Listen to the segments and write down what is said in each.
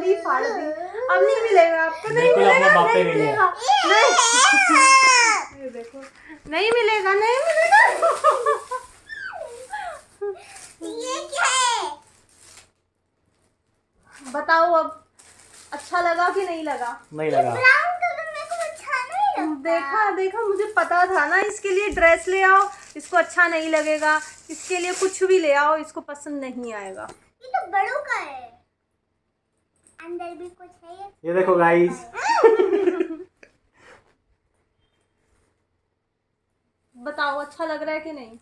पूरी फाड़ दी। अब नहीं मिलेगा, आपको नहीं मिलेगा, नहीं मिलेगा, नहीं देखो, नहीं मिलेगा, नहीं मिलेगा। ये क्या है? बताओ अब अच्छा लगा कि नहीं लगा? नहीं लगा। ब्राउन कलर मेरे को अच्छा नहीं लगता। देखा देखा, मुझे पता था ना। इसके लिए ड्रेस ले आओ, इसको अच्छा नहीं लगेगा। इसके लिए कुछ भी ले आओ, इसको पसंद नहीं आएगा। ये तो बड़ों का है, अंदर भी कुछ है। ये देखो गाइस, बताओ अच्छा लग रहा है कि नहीं?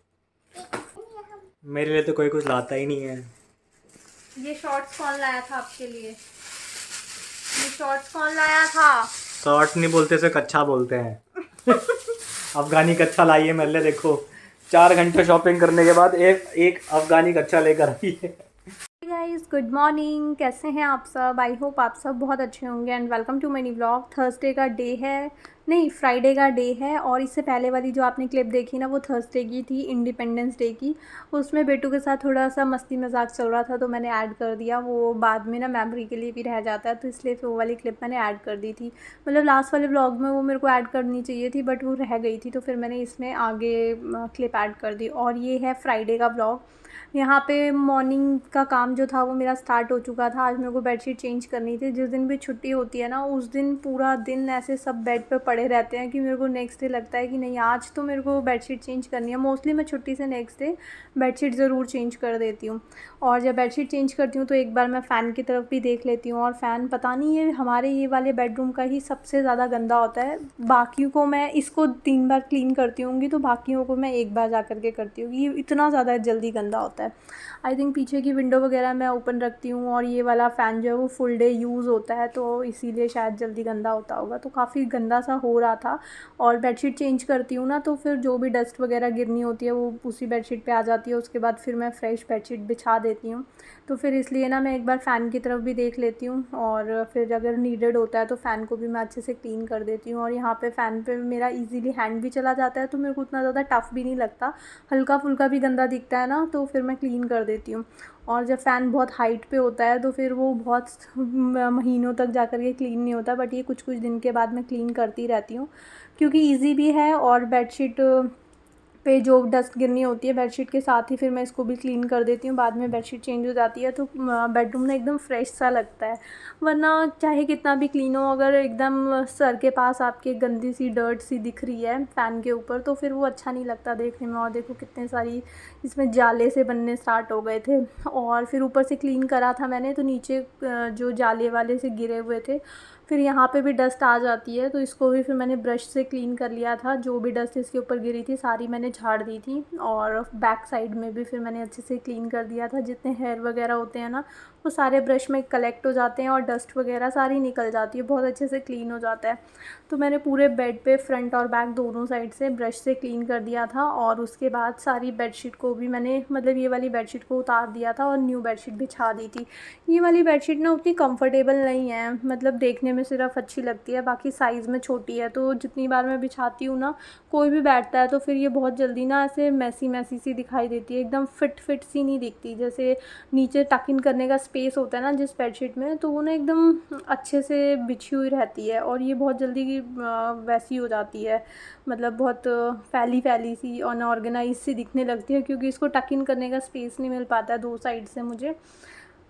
मेरे लिए तो कोई कुछ लाता ही नहीं है। ये शॉर्ट्स कौन लाया था आपके लिए? ये शॉर्ट्स कौन लाया था? शॉर्ट नहीं बोलते, इसे कच्छा बोलते हैं। अफगानी कच्छा लाई है मेरे लिए। देखो 4 घंटे शॉपिंग करने के बाद एक अफगानी कच्छा लेकर आई है। गाइस गुड मॉर्निंग, कैसे हैं आप सब? आई होप आप सब बहुत अच्छे होंगे and welcome to my new vlog. Thursday का डे है, नहीं फ्राइडे का डे है। और इससे पहले वाली जो आपने क्लिप देखी ना, वो थर्सडे की थी, इंडिपेंडेंस डे की। उसमें बेटू के साथ थोड़ा सा मस्ती मजाक चल रहा था तो मैंने ऐड कर दिया। वो बाद में ना मेमोरी के लिए भी रह जाता है, तो इसलिए फिर वो वाली क्लिप मैंने ऐड कर दी थी। मतलब लास्ट वाले व्लॉग में वो मेरे को ऐड करनी चाहिए थी बट वो रह गई थी, तो फिर मैंने इसमें आगे क्लिप ऐड कर दी। और ये है फ्राइडे का व्लॉग। यहाँ पे मॉर्निंग का काम जो था वो मेरा स्टार्ट हो चुका था। आज मेरे को बेडशीट चेंज करनी थी। जिस दिन भी छुट्टी होती है ना, उस दिन पूरा दिन ऐसे सब बेड पे पड़े रहते हैं कि मेरे को नेक्स्ट डे लगता है कि नहीं आज तो मेरे को बेडशीट चेंज करनी है। मोस्टली मैं छुट्टी से नेक्स्ट डे बेडशीट ज़रूर चेंज कर देती हूँ। और जब बेडशीट चेंज करती हूँ तो एक बार मैं फ़ैन की तरफ भी देख लेती हूँ। और फ़ैन पता नहीं, ये हमारे ये वाले बेडरूम का ही सबसे ज़्यादा गंदा होता है। बाकियों को मैं इसको 3 बार क्लीन करती होंगी, तो बाकियों को मैं एक बार जा कर के करती हूँ। ये इतना ज़्यादा जल्दी गंदा होता है। आई थिंक पीछे की विंडो वगैरह मैं ओपन रखती हूँ और ये वाला फ़ैन जो है वो फुल डे यूज़ होता है, तो इसीलिए शायद जल्दी गंदा होता होगा। तो काफ़ी गंदा सा हो रहा था। और बेडशीट चेंज करती हूँ ना, तो फिर जो भी डस्ट वगैरह गिरनी होती है वो उसी बेडशीट पे आ जाती है। उसके बाद फिर मैं फ्रेश बेडशीट बिछा देती हूँ। तो फिर इसलिए ना मैं एक बार फ़ैन की तरफ भी देख लेती हूँ और फिर अगर नीडेड होता है तो फ़ैन को भी मैं अच्छे से क्लीन कर देती हूँ। और यहाँ पे फ़ैन पे मेरा इजीली हैंड भी चला जाता है, तो मेरे को उतना ज़्यादा टफ़ भी नहीं लगता। हल्का फुल्का भी गंदा दिखता है ना, तो फिर मैं क्लीन कर देती हूँ। और जब फ़ैन बहुत हाइट पे होता है तो फिर वो बहुत महीनों तक जा कर के क्लीन नहीं होता। बट ये कुछ कुछ दिन के बाद मैं क्लीन करती रहती हूँ क्योंकि ईज़ी भी है। और बेडशीट पे जो डस्ट गिरनी होती है बेडशीट के साथ ही फिर मैं इसको भी क्लीन कर देती हूँ। बाद में बेडशीट चेंज हो जाती है तो बेडरूम ना एकदम फ्रेश सा लगता है। वरना चाहे कितना भी क्लीन हो, अगर एकदम सर के पास आपके गंदी सी डर्ट सी दिख रही है फ़ैन के ऊपर, तो फिर वो अच्छा नहीं लगता देखने में। और देखो कितने सारी इसमें जाले से बनने स्टार्ट हो गए थे। और फिर ऊपर से क्लीन करा था मैंने, तो नीचे जो जाले वाले से गिरे हुए थे, फिर यहाँ पे भी डस्ट आ जाती है, तो इसको भी फिर मैंने ब्रश से क्लीन कर लिया था। जो भी डस्ट इसके ऊपर गिरी थी सारी मैंने झाड़ दी थी। और बैक साइड में भी फिर मैंने अच्छे से क्लीन कर दिया था। जितने हेयर वगैरह होते हैं ना, वो सारे ब्रश में कलेक्ट हो जाते हैं और डस्ट वगैरह सारी निकल जाती है, बहुत अच्छे से क्लीन हो जाता है। तो मैंने पूरे बेड पे फ्रंट और बैक दोनों साइड से ब्रश से क्लीन कर दिया था। और उसके बाद सारी बेडशीट को भी मैंने, मतलब ये वाली बेडशीट को उतार दिया था और न्यू बेडशीट बिछा दी थी। ये वाली बेडशीट ना उतनी कंफर्टेबल नहीं है, मतलब देखने में सिर्फ अच्छी लगती है, बाकी साइज़ में छोटी है। तो जितनी बार मैं बिछाती हूँ ना, कोई भी बैठता है तो फिर ये बहुत जल्दी ना ऐसे मैसी मैसी सी दिखाई देती है, एकदम फिट सी नहीं दिखती। जैसे नीचे टक इन करने का स्पेस होता है ना जिस बेडशीट में, तो वो ना एकदम अच्छे से बिछी हुई रहती है। और ये बहुत जल्दी वैसी हो जाती है, मतलब बहुत फैली सी अनऑर्गेनाइज सी दिखने लगती है, क्योंकि इसको टक इन करने का स्पेस नहीं मिल पाता है 2 साइड से मुझे।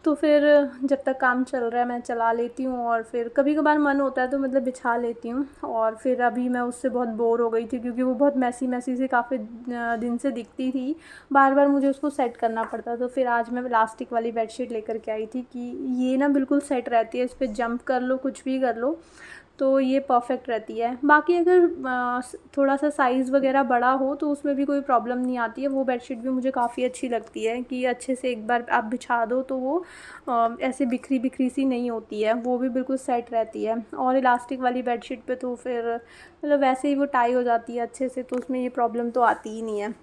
तो फिर जब तक काम चल रहा है मैं चला लेती हूँ और फिर कभी कभार मन होता है तो मतलब बिछा लेती हूँ। और फिर अभी मैं उससे बहुत बोर हो गई थी क्योंकि वो बहुत मैसी सी काफ़ी दिन से दिखती थी, बार बार मुझे उसको सेट करना पड़ता। तो फिर आज मैं प्लास्टिक वाली बेडशीट लेकर के आई थी कि ये ना बिल्कुल सेट रहती है, इस पर जंप कर लो कुछ भी कर लो तो ये परफेक्ट रहती है। बाकी अगर थोड़ा सा साइज़ वगैरह बड़ा हो तो उसमें भी कोई प्रॉब्लम नहीं आती है। वो बेडशीट भी मुझे काफ़ी अच्छी लगती है कि अच्छे से एक बार आप बिछा दो तो वो ऐसे बिखरी सी नहीं होती है, वो भी बिल्कुल सेट रहती है। और इलास्टिक वाली बेडशीट पे तो फिर मतलब वैसे ही वो टाई हो जाती है अच्छे से, तो उसमें ये प्रॉब्लम तो आती ही नहीं है।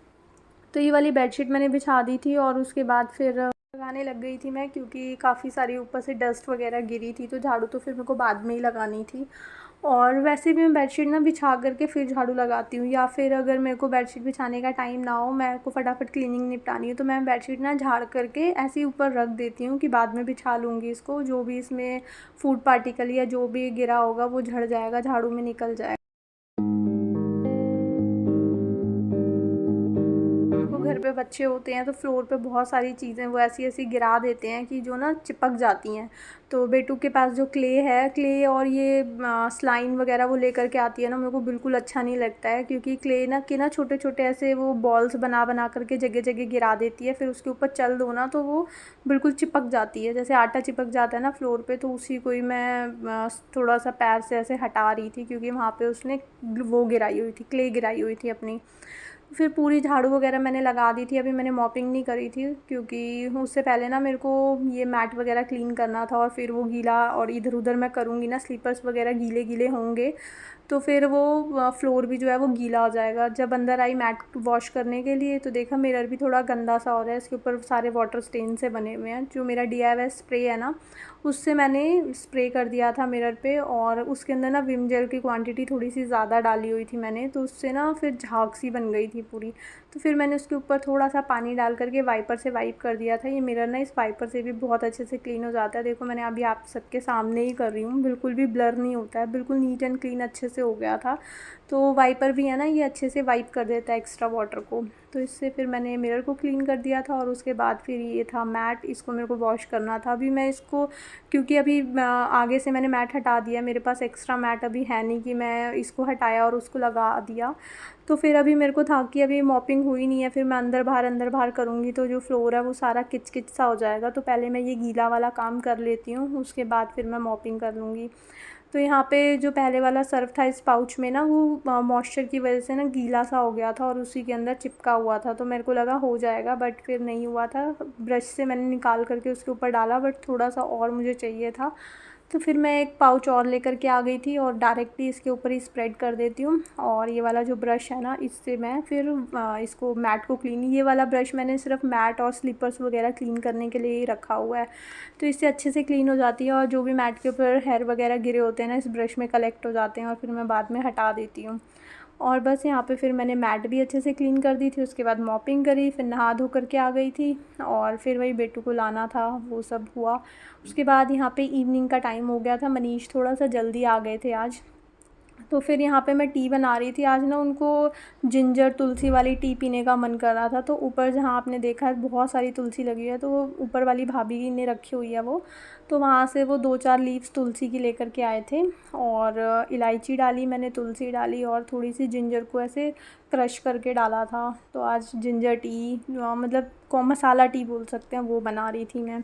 तो ये वाली बेडशीट मैंने बिछा दी थी और उसके बाद फिर लगाने लग गई थी मैं, क्योंकि काफ़ी सारी ऊपर से डस्ट वगैरह गिरी थी, तो झाड़ू तो फिर मेरे को बाद में ही लगानी थी। और वैसे भी मैं बेडशीट ना बिछा करके फिर झाड़ू लगाती हूँ, या फिर अगर मेरे को बेडशीट बिछाने का टाइम ना हो, मेरे को फटाफट क्लीनिंग निपटानी है, तो मैं बेडशीट ना झाड़ करके ऐसे ही ऊपर रख देती हूँ कि बाद में बिछा लूँगी इसको। जो भी इसमें फूड पार्टिकल या जो भी गिरा होगा वो झड़ जाएगा, झाड़ू में निकल जाएगा। तो घर पे बच्चे होते हैं तो फ्लोर पे बहुत सारी चीज़ें वो ऐसी ऐसी गिरा देते हैं कि जो ना चिपक जाती हैं। तो बेटू के पास जो क्ले है, क्ले और ये स्लाइन वगैरह वो लेकर के आती है ना, मेरे को बिल्कुल अच्छा नहीं लगता है, क्योंकि क्ले ना के ना छोटे छोटे ऐसे वो बॉल्स बना बना करके जगह जगह गिरा देती है। फिर उसके ऊपर चल दो ना तो वो बिल्कुल चिपक जाती है, जैसे आटा चिपक जाता है ना फ्लोर पे। तो उसी को ही मैं थोड़ा सा पैर से ऐसे हटा रही थी, क्योंकि वहाँ पे उसने वो गिराई हुई थी, क्ले गिराई हुई थी अपनी। फिर पूरी झाड़ू वगैरह मैंने लगा दी थी। अभी मैंने मॉपिंग नहीं करी थी, क्योंकि उससे पहले ना मेरे को ये मैट वगैरह क्लीन करना था, और फिर वो गीला और इधर उधर मैं करूँगी ना, स्लीपर्स वगैरह गीले गीले होंगे तो फिर वो फ्लोर भी जो है वो गीला हो जाएगा। जब अंदर आई मैट वॉश करने के लिए तो देखा मिरर भी थोड़ा गंदा सा हो रहा है, इसके ऊपर सारे वाटर स्टेन से बने हुए हैं। जो मेरा DIY स्प्रे है ना, उससे मैंने स्प्रे कर दिया था मिरर पे, और उसके अंदर ना विम जेल की क्वांटिटी थोड़ी सी ज़्यादा डाली हुई थी मैंने, तो उससे ना फिर झाग सी बन गई थी पूरी। तो फिर मैंने उसके ऊपर थोड़ा सा पानी डाल करके वाइपर से वाइप कर दिया था। ये मिरर ना इस वाइपर से भी बहुत अच्छे से क्लीन हो जाता है। देखो मैंने अभी आप सबके सामने ही कर रही हूँ, बिल्कुल भी ब्लर नहीं होता है, बिल्कुल नीट एंड क्लीन अच्छे से हो गया था। तो वाइपर भी है ना, ये अच्छे से वाइप कर देता है एक्स्ट्रा वाटर को। तो इससे फिर मैंने मिरर को क्लीन कर दिया था, और उसके बाद फिर ये था मैट, इसको मेरे को वॉश करना था। अभी मैं इसको, क्योंकि अभी आगे से मैंने मैट हटा दिया, मेरे पास एक्स्ट्रा मैट अभी है नहीं कि मैं इसको हटाया और उसको लगा दिया। तो फिर अभी मेरे को था कि अभी मॉपिंग हुई नहीं है, फिर मैं अंदर बाहर करूँगी तो जो फ्लोर है वो सारा किच किच सा हो जाएगा। तो पहले मैं ये गीला वाला काम कर लेती हूँ, उसके बाद फिर मैं मॉपिंग कर लूँगी। तो यहाँ पे जो पहले वाला सर्फ था इस पाउच में ना, वो मॉइस्चर की वजह से ना गीला सा हो गया था और उसी के अंदर चिपका हुआ था। तो मेरे को लगा हो जाएगा, बट फिर नहीं हुआ था। ब्रश से मैंने निकाल करके उसके ऊपर डाला, बट थोड़ा सा और मुझे चाहिए था। तो फिर मैं एक पाउच और लेकर के आ गई थी, और डायरेक्टली इसके ऊपर ही स्प्रेड कर देती हूँ। और ये वाला जो ब्रश है ना, इससे मैं फिर इसको मैट को क्लीन, ये वाला ब्रश मैंने सिर्फ मैट और स्लीपर्स वगैरह क्लीन करने के लिए ही रखा हुआ है। तो इससे अच्छे से क्लीन हो जाती है, और जो भी मैट के ऊपर हेयर वगैरह गिरे होते हैं ना, इस ब्रश में कलेक्ट हो जाते हैं, और फिर मैं बाद में हटा देती हूँ। और बस यहाँ पे फिर मैंने मैट भी अच्छे से क्लीन कर दी थी। उसके बाद मॉपिंग करी, फिर नहा धो करके आ गई थी, और फिर वही बेटू को लाना था, वो सब हुआ। उसके बाद यहाँ पे इवनिंग का टाइम हो गया था, मनीष थोड़ा सा जल्दी आ गए थे आज। तो फिर यहाँ पे मैं टी बना रही थी। आज ना उनको जिंजर तुलसी वाली टी पीने का मन कर रहा था, तो ऊपर जहाँ आपने देखा है बहुत सारी तुलसी लगी है, तो वो ऊपर वाली भाभी ने रखी हुई है वो, तो वहाँ से वो 2-4 लीव्स तुलसी की लेकर के आए थे। और इलायची डाली मैंने, तुलसी डाली, और थोड़ी सी जिंजर को ऐसे क्रश करके डाला था। तो आज जिंजर टी, मतलब को मसाला टी बोल सकते हैं, वो बना रही थी मैं।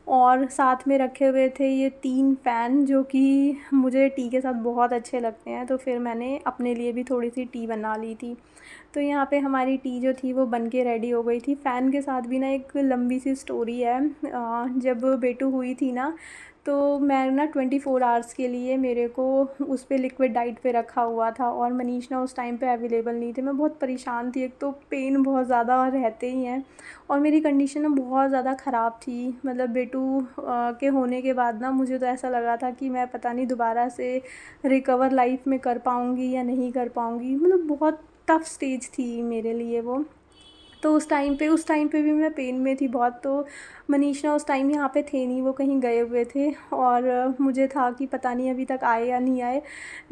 और साथ में रखे हुए थे ये 3 फ़ैन, जो कि मुझे टी के साथ बहुत अच्छे लगते हैं। तो फिर मैंने अपने लिए भी थोड़ी सी टी बना ली थी। तो यहाँ पे हमारी टी जो थी वो बन के रेडी हो गई थी। फ़ैन के साथ भी ना एक लंबी सी स्टोरी है। जब बेटू हुई थी ना, तो मैं ना 24 आवर्स के लिए मेरे को उस पे लिक्विड डाइट पे रखा हुआ था, और मनीष ना उस टाइम पे अवेलेबल नहीं थे। मैं बहुत परेशान थी, एक तो पेन बहुत ज़्यादा रहते ही हैं, और मेरी कंडीशन ना बहुत ज़्यादा ख़राब थी। मतलब बेटू के होने के बाद ना मुझे तो ऐसा लगा था कि मैं पता नहीं दोबारा से रिकवर लाइफ में कर पाऊँगी या नहीं कर पाऊँगी। मतलब बहुत टफ़ स्टेज थी मेरे लिए वो। तो उस टाइम पे भी मैं पेन में थी बहुत। तो मनीषा उस टाइम यहाँ पे थे नहीं, वो कहीं गए हुए थे, और मुझे था कि पता नहीं अभी तक आए या नहीं आए।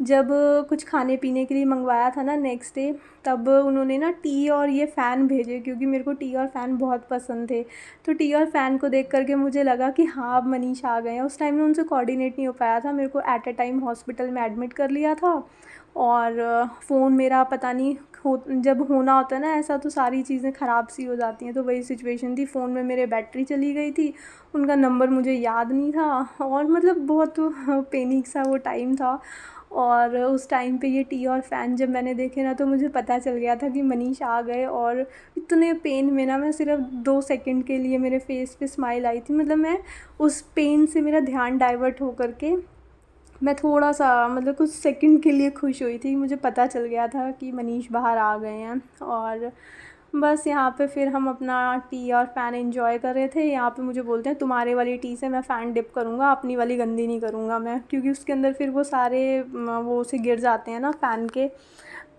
जब कुछ खाने पीने के लिए मंगवाया था ना नेक्स्ट डे, तब उन्होंने ना टी और ये फ़ैन भेजे, क्योंकि मेरे को टी और फ़ैन बहुत पसंद थे। तो टी और फ़ैन को देख करके मुझे लगा कि हाँ अब मनीष आ गए हैं। उस टाइम में उनसे कोऑर्डिनेट नहीं हो पाया था, मेरे को एट अ टाइम हॉस्पिटल में एडमिट कर लिया था। और फ़ोन मेरा पता नहीं जब होना होता है ना ऐसा, तो सारी चीज़ें ख़राब सी हो जाती हैं। तो वही सिचुएशन थी, फ़ोन में मेरे बैटरी चली गई थी, उनका नंबर मुझे याद नहीं था, और मतलब बहुत पैनिक सा वो टाइम था। और उस टाइम पे ये टी और फ़ैन जब मैंने देखे ना, तो मुझे पता चल गया था कि मनीष आ गए। और इतने पेन में ना, मैं सिर्फ 2 सेकंड के लिए मेरे फेस पे स्माइल आई थी। मतलब मैं उस पेन से मेरा ध्यान डाइवर्ट हो करके मैं थोड़ा सा, मतलब कुछ सेकंड के लिए खुश हुई थी। मुझे पता चल गया था कि मनीष बाहर आ गए हैं। और बस यहाँ पे फिर हम अपना टी और फ़ैन एंजॉय कर रहे थे। यहाँ पे मुझे बोलते हैं तुम्हारे वाली टी से मैं फ़ैन डिप करूँगा, अपनी वाली गंदी नहीं करूँगा मैं, क्योंकि उसके अंदर फिर वो सारे वो से गिर जाते हैं ना फ़ैन के।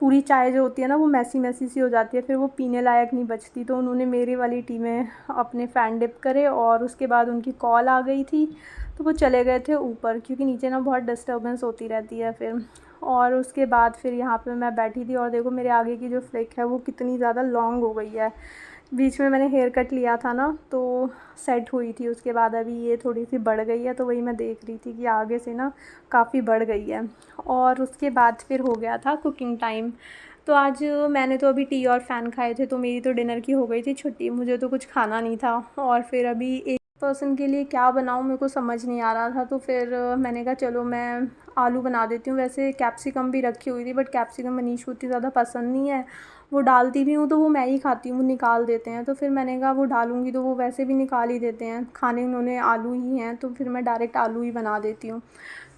पूरी चाय जो होती है ना वो मैसी मैसी सी हो जाती है, फिर वो पीने लायक नहीं बचती। तो उन्होंने मेरी वाली टी में अपने फ़ैन डिप करे और उसके बाद उनकी कॉल आ गई थी तो वो चले गए थे ऊपर, क्योंकि नीचे ना बहुत डिस्टर्बेंस होती रहती है फिर। और उसके बाद फिर यहाँ पे मैं बैठी थी और देखो मेरे आगे की जो फ्लिक है वो कितनी ज़्यादा लॉन्ग हो गई है। बीच में मैंने हेयर कट लिया था ना तो सेट हुई थी, उसके बाद अभी ये थोड़ी सी बढ़ गई है, तो वही मैं देख रही थी कि आगे से ना काफ़ी बढ़ गई है। और उसके बाद फिर हो गया था कुकिंग टाइम। तो आज मैंने तो अभी टी और फ़ैन खाए थे, तो मेरी तो डिनर की हो गई थी छुट्टी, मुझे तो कुछ खाना नहीं था। और फिर अभी एक पर्सन के लिए क्या बनाऊँ मेरे को समझ नहीं आ रहा था, तो फिर मैंने कहा चलो मैं आलू बना देती हूँ। वैसे कैप्सिकम भी रखी हुई थी, बट कैप्सिकम मनीष को इतनी ज़्यादा पसंद नहीं है। वो डालती भी हूँ तो वो मैं ही खाती हूँ, वो निकाल देते हैं। तो फिर मैंने कहा वो डालूँगी तो वो वैसे भी निकाल ही देते हैं, खाने उन्होंने आलू ही हैं, तो फिर मैं डायरेक्ट आलू ही बना देती हूँ।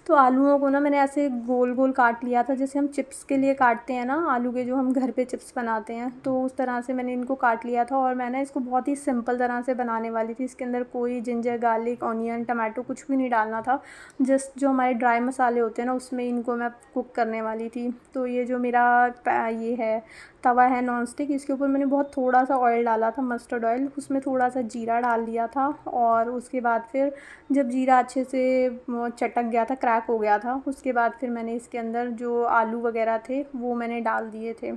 तो आलूओं को ना मैंने ऐसे गोल गोल काट लिया था, जैसे हम चिप्स के लिए काटते हैं ना आलू के, जो हम घर पे चिप्स बनाते हैं, तो उस तरह से मैंने इनको काट लिया था। और मैं ना इसको बहुत ही सिंपल तरह से बनाने वाली थी, इसके अंदर कोई जिंजर गार्लिक ऑनियन टमाटो कुछ भी नहीं डालना था। जस्ट जो हमारे ड्राई मसाले होते हैं ना उसमें इनको मैं कुक करने वाली थी। तो ये जो मेरा ये है तवा है नॉन स्टिक, इसके ऊपर मैंने बहुत थोड़ा सा ऑयल डाला था, मस्टर्ड ऑयल, उसमें थोड़ा सा जीरा डाल दिया था। और उसके बाद फिर जब जीरा अच्छे से चटक गया था, क्रैक हो गया था, उसके बाद फिर मैंने इसके अंदर जो आलू वगैरह थे वो मैंने डाल दिए थे।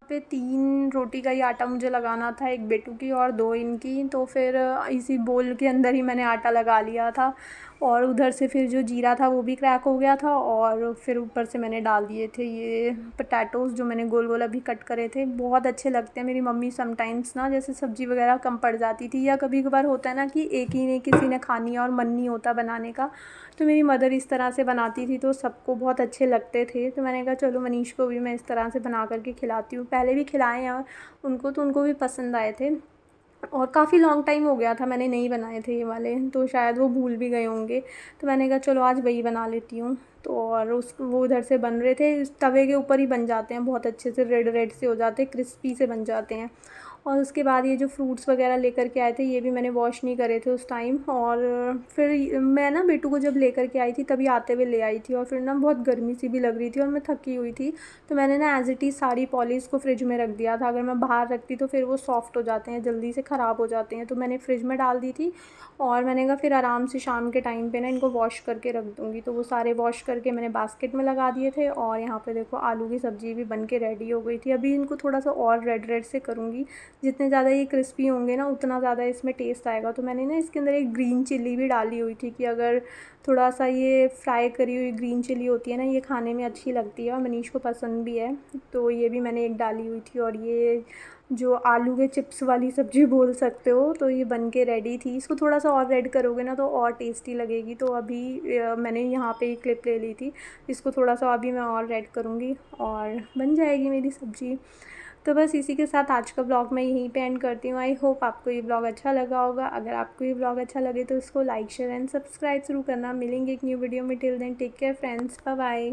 पे 3 रोटी का ही आटा मुझे लगाना था, एक बेटू की और 2 इनकी। तो फिर इसी बोल के अंदर ही मैंने आटा लगा लिया था। और उधर से फिर जो जीरा था वो भी क्रैक हो गया था, और फिर ऊपर से मैंने डाल दिए थे ये पोटैटोज़ जो मैंने गोल गोल अभी कट करे थे। बहुत अच्छे लगते हैं। मेरी मम्मी समटाइम्स ना जैसे सब्ज़ी वगैरह कम पड़ जाती थी, या कभी कभार होता है ना कि एक ही ने किसी ने खानी है और मन नहीं होता बनाने का, तो मेरी मदर इस तरह से बनाती थी तो सबको बहुत अच्छे लगते थे। तो मैंने कहा चलो मनीष को भी मैं इस तरह से बना करके खिलाती हूँ। पहले भी खिलाए हैं उनको, तो उनको भी पसंद आए थे। और काफ़ी लॉन्ग टाइम हो गया था मैंने नहीं बनाए थे ये वाले, तो शायद वो भूल भी गए होंगे। तो मैंने कहा चलो आज वही बना लेती हूँ। तो और वो उधर से बन रहे थे, इस तवे के ऊपर ही बन जाते हैं, बहुत अच्छे से रेड रेड से हो जाते हैं, क्रिस्पी से बन जाते हैं। और उसके बाद ये जो फ्रूट्स वगैरह लेकर के आए थे ये भी मैंने वॉश नहीं करे थे उस टाइम। और फिर मैं ना बेटू को जब लेकर के आई थी तभी आते हुए ले आई थी, और फिर ना बहुत गर्मी सी भी लग रही थी और मैं थकी हुई थी, तो मैंने ना एज़ इट इज़ सारी पॉलिश को फ्रिज में रख दिया था। अगर मैं बाहर रखती तो फिर वो सॉफ्ट हो जाते हैं, जल्दी से ख़राब हो जाते हैं, तो मैंने फ्रिज में डाल दी थी। और मैंने कहा फिर आराम से शाम के टाइम पे ना इनको वॉश करके रख दूँगी। तो वो सारे वॉश करके मैंने बास्केट में लगा दिए थे। और यहाँ पे देखो आलू की सब्ज़ी भी बन के रेडी हो गई थी। अभी इनको थोड़ा सा और रेड रेड से करूँगी, जितने ज़्यादा ये क्रिस्पी होंगे ना उतना ज़्यादा इसमें टेस्ट आएगा। तो मैंने ना इसके अंदर एक ग्रीन चिल्ली भी डाली हुई थी, कि अगर थोड़ा सा ये फ्राई करी हुई ग्रीन चिल्ली होती है ना, ये खाने में अच्छी लगती है और मनीष को पसंद भी है, तो ये भी मैंने एक डाली हुई थी। और ये जो आलू के चिप्स वाली सब्ज़ी बोल सकते हो, तो ये बन के रेडी थी। इसको थोड़ा सा और रेड करोगे ना तो और टेस्टी लगेगी। तो अभी मैंने यहाँ पे एक क्लिप ले ली थी, इसको थोड़ा सा अभी मैं और रेड करूँगी और बन जाएगी मेरी सब्ज़ी। तो बस इसी के साथ आज का ब्लॉग मैं यहीं पे एंड करती हूँ। आई होप आपको ये ब्लॉग अच्छा लगा होगा। अगर आपको ये ब्लॉग अच्छा लगे तो इसको लाइक शेयर एंड सब्सक्राइब ज़रूर करना। मिलेंगे एक न्यू वीडियो में। Till then take care friends, bye bye.